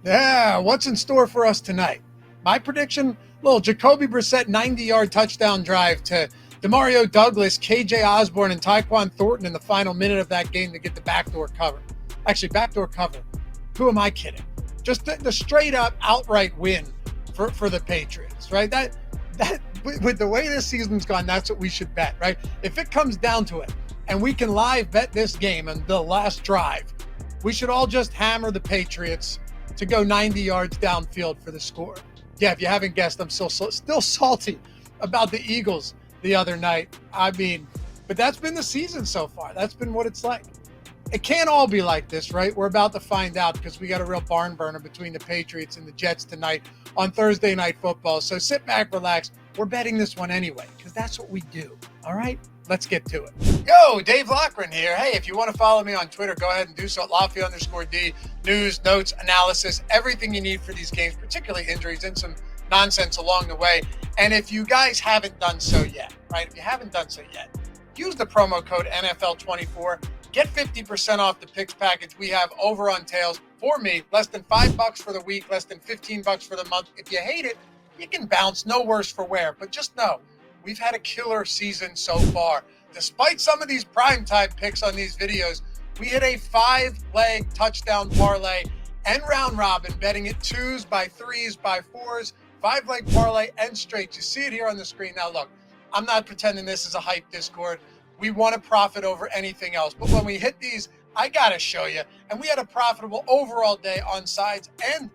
Yeah, what's in store for us tonight? My prediction, little Jacoby Brissett 90-yard touchdown drive to Demario Douglas, KJ Osborne, and Tyquan Thornton in the final minute of that game to get the backdoor cover. Actually, backdoor cover. Who am I kidding? Just the straight up outright win for the Patriots, right? That with the way this season's gone, that's what we should bet, right? If it comes down to it and we can live bet this game on the last drive, we should all just hammer the Patriots to go 90 yards downfield for the score. Yeah, if you haven't guessed, I'm still salty about the Eagles the other night. I mean, but that's been the season so far. That's been what it's like. It can't all be like this, right? We're about to find out because we got a real barn burner between the Patriots and the Jets tonight on Thursday Night Football. So sit back, relax. We're betting this one anyway because that's what we do. All right, let's get to it. Yo, Dave Loughy here. Hey, if you want to follow me on Twitter, go ahead and do so at Loughy_D. News, notes, analysis, everything you need for these games, particularly injuries and some nonsense along the way. And if you guys haven't done so yet, right? If you haven't done so yet, use the promo code NFL24. Get 50% off the picks package we have over on Tails. For me, less than $5 for the week, less than $15 for the month. If you hate it, you can bounce, no worse for wear. But just know, we've had a killer season so far. Despite some of these primetime picks on these videos, we hit a 5-leg touchdown parlay and round robin, betting it 2s by 3s by 4s, 5-leg parlay and straight. You see it here on the screen. Now look, I'm not pretending this is a hype Discord. We want to profit over anything else. But when we hit these, I got to show you. And we had a profitable overall day on sides and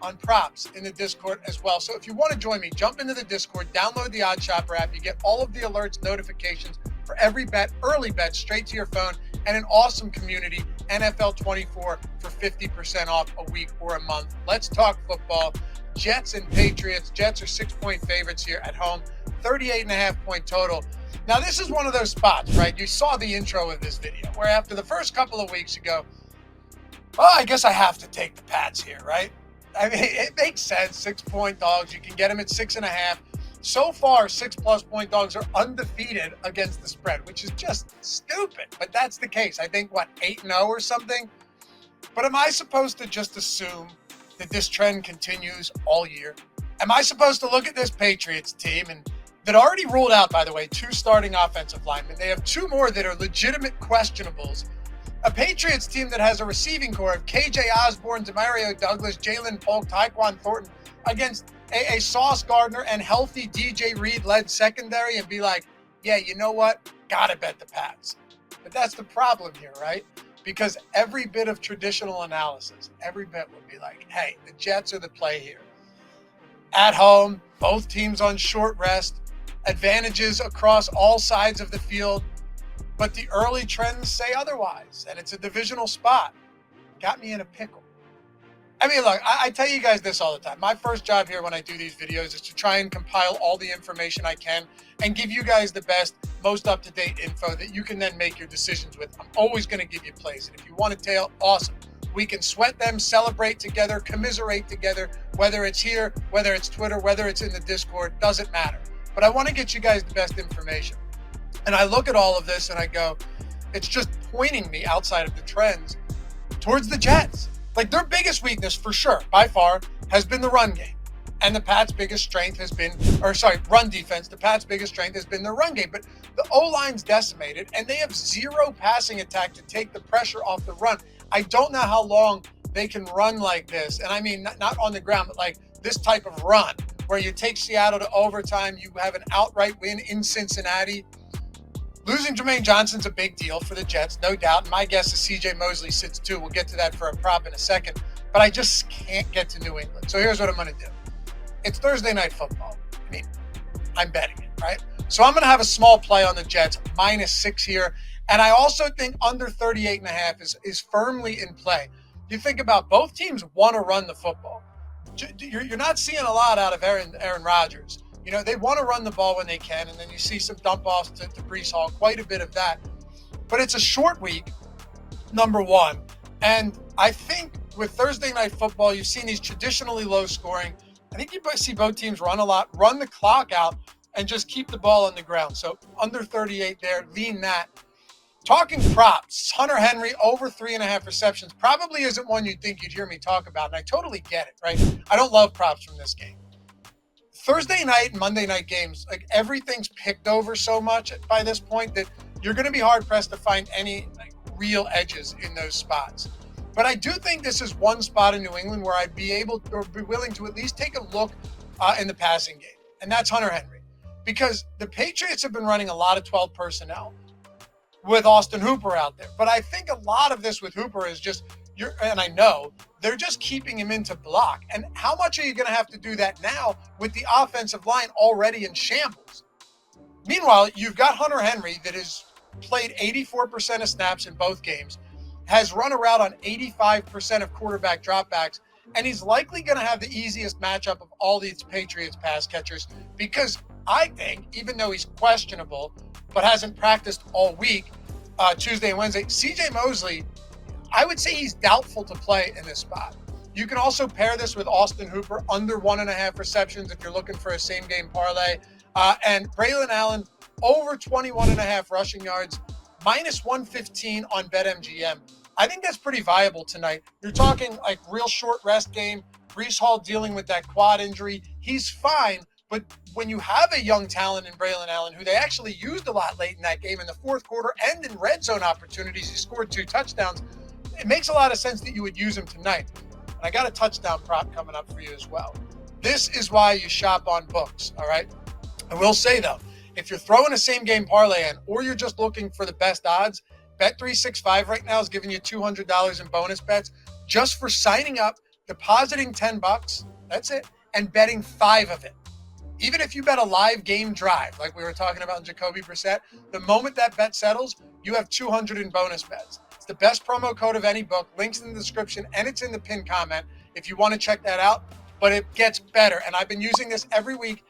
on props in the Discord as well. So if you want to join me, jump into the Discord, download the OddsShopper app. You get all of the alerts, notifications for every bet, early bet straight to your phone, and an awesome community, NFL24 for 50% off a week or a month. Let's talk football. Jets and Patriots. Jets are 6-point favorites here at home, 38.5-point total. Now, this is one of those spots, right? You saw the intro of this video where after the first couple of weeks you go, well, I guess I have to take the Pats here, right? I mean, it makes sense. 6-point dogs. You can get them at 6.5. So far, 6+ point dogs are undefeated against the spread, which is just stupid. But that's the case. I think, 8-0 or something? But am I supposed to just assume that this trend continues all year? Am I supposed to look at this Patriots team and that already ruled out, by the way, 2 starting offensive linemen. They have 2 more that are legitimate questionables. A Patriots team that has a receiving core of KJ Osborne, Demario Douglas, Jalen Polk, Tyquan Thornton against a Sauce Gardner and healthy DJ Reed-led secondary and be like, yeah, you know what? Gotta bet the Pats. But that's the problem here, right? Because every bit of traditional analysis, every bit would be like, hey, the Jets are the play here. At home, both teams on short rest, advantages across all sides of the field, but the early trends say otherwise, and it's a divisional spot. Got me in a pickle. I mean, look, I tell you guys this all the time. My first job here when I do these videos is to try and compile all the information I can and give you guys the best, most up-to-date info that you can then make your decisions with. I'm always going to give you plays, and if you want a tail, awesome. We can sweat them, celebrate together, commiserate together, whether it's here, whether it's Twitter, whether it's in the Discord, doesn't matter. But I want to get you guys the best information. And I look at all of this and I go, it's just pointing me outside of the trends towards the Jets. Like their biggest weakness for sure, by far, has been the run game. And the Pats' biggest strength has been, run defense. The Pats' biggest strength has been their run game. But the O-line's decimated and they have 0 passing attack to take the pressure off the run. I don't know how long they can run like this. And I mean, not on the ground, but like this type of run where you take Seattle to overtime, you have an outright win in Cincinnati. Losing Jermaine Johnson's a big deal for the Jets, no doubt. And my guess is C.J. Mosley sits too. We'll get to that for a prop in a second. But I just can't get to New England. So here's what I'm going to do. It's Thursday Night Football. I mean, I'm betting it, right? So I'm going to have a small play on the Jets, -6 here. And I also think under 38.5 is firmly in play. You think about both teams want to run the football. You're not seeing a lot out of Aaron Rodgers. You know, they want to run the ball when they can, and then you see some dump-offs to Breece Hall, quite a bit of that. But it's a short week, number one. And I think with Thursday Night Football, you've seen these traditionally low scoring. I think you see both teams run a lot, run the clock out, and just keep the ball on the ground. So under 38 there, lean that. Talking props, Hunter Henry over 3.5 receptions probably isn't one you'd think you'd hear me talk about, and I totally get it, right? I don't love props from this game. Thursday night and Monday night games, like everything's picked over so much by this point that you're going to be hard pressed to find any real edges in those spots. But I do think this is one spot in New England where I'd be able or be willing to at least take a look in the passing game, and that's Hunter Henry, because the Patriots have been running a lot of 12 personnel with Austin Hooper out there. But I think a lot of this with Hooper is just, and I know, they're just keeping him in to block. And how much are you going to have to do that now with the offensive line already in shambles? Meanwhile, you've got Hunter Henry that has played 84% of snaps in both games, has run around on 85% of quarterback dropbacks, and he's likely going to have the easiest matchup of all these Patriots pass catchers, because I think, even though he's questionable but hasn't practiced all week, Tuesday and Wednesday, CJ Mosley, I would say he's doubtful to play in this spot. You can also pair this with Austin Hooper under 1.5 receptions if you're looking for a same game parlay. And Braylon Allen over 21.5 rushing yards, minus 115 on BetMGM. I think that's pretty viable tonight. You're talking like real short rest game. Breece Hall dealing with that quad injury. He's fine, but when you have a young talent in Braylon Allen, who they actually used a lot late in that game in the fourth quarter and in red zone opportunities, he scored 2 touchdowns. It makes a lot of sense that you would use him tonight. And I got a touchdown prop coming up for you as well. This is why you shop on books, all right? I will say, though, if you're throwing a same-game parlay in or you're just looking for the best odds, Bet365 right now is giving you $200 in bonus bets just for signing up, depositing $10, that's it, and betting 5 of it. Even if you bet a live game drive, like we were talking about in Jacoby Brissett, the moment that bet settles, you have 200 in bonus bets. It's the best promo code of any book. Links in the description, and it's in the pinned comment if you want to check that out. But it gets better, and I've been using this every week.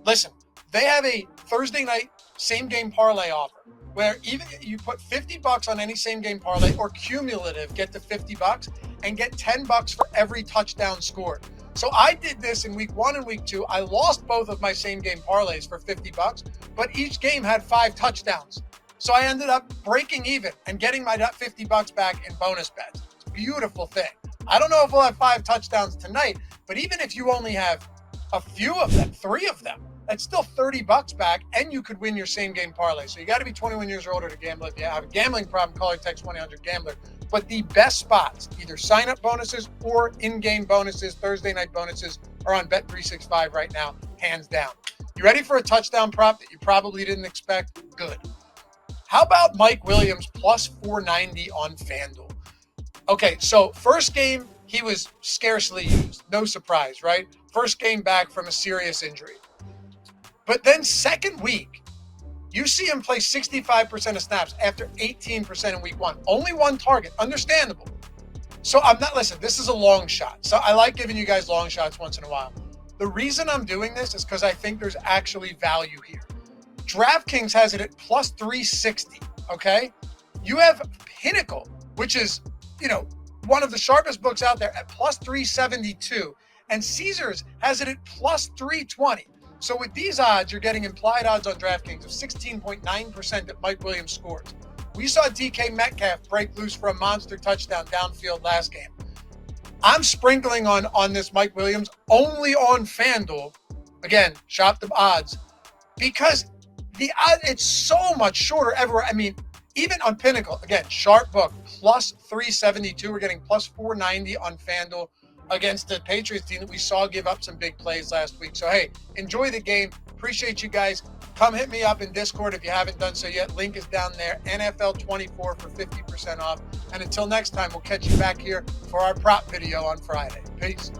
Listen, they have a Thursday night same-game parlay offer where even you put $50 on any same-game parlay or cumulative, get to $50 and get $10 for every touchdown scored. So I did this in week 1 and week 2. I lost both of my same-game parlays for $50, but each game had 5 touchdowns. So I ended up breaking even and getting my $50 back in bonus bets. It's a beautiful thing. I don't know if we'll have 5 touchdowns tonight, but even if you only have a few of them, 3 of them, that's still $30 back, and you could win your same-game parlay. So you got to be 21 years or older to gamble. If you have a gambling problem, call or text 1-800-GAMBLER. But the best spots, either sign-up bonuses or in-game bonuses, Thursday night bonuses, are on Bet365 right now, hands down. You ready for a touchdown prop that you probably didn't expect? Good. How about Mike Williams plus 490 on FanDuel? Okay, so first game, he was scarcely used. No surprise, right? First game back from a serious injury. But then second week, you see him play 65% of snaps after 18% in week 1. Only 1 target. Understandable. So listen, this is a long shot. So I like giving you guys long shots once in a while. The reason I'm doing this is because I think there's actually value here. DraftKings has it at plus 360, okay? You have Pinnacle, which is, one of the sharpest books out there, at plus 372. And Caesars has it at plus 320. So with these odds, you're getting implied odds on DraftKings of 16.9% that Mike Williams scores. We saw DK Metcalf break loose for a monster touchdown downfield last game. I'm sprinkling on this Mike Williams only on FanDuel. Again, shop the odds. Because the odd, it's so much shorter everywhere. I mean, even on Pinnacle, again, sharp book, plus 372. We're getting plus 490 on FanDuel against the Patriots team that we saw give up some big plays last week. So, hey, enjoy the game. Appreciate you guys. Come hit me up in Discord if you haven't done so yet. Link is down there. NFL24 for 50% off. And until next time, we'll catch you back here for our prop video on Friday. Peace.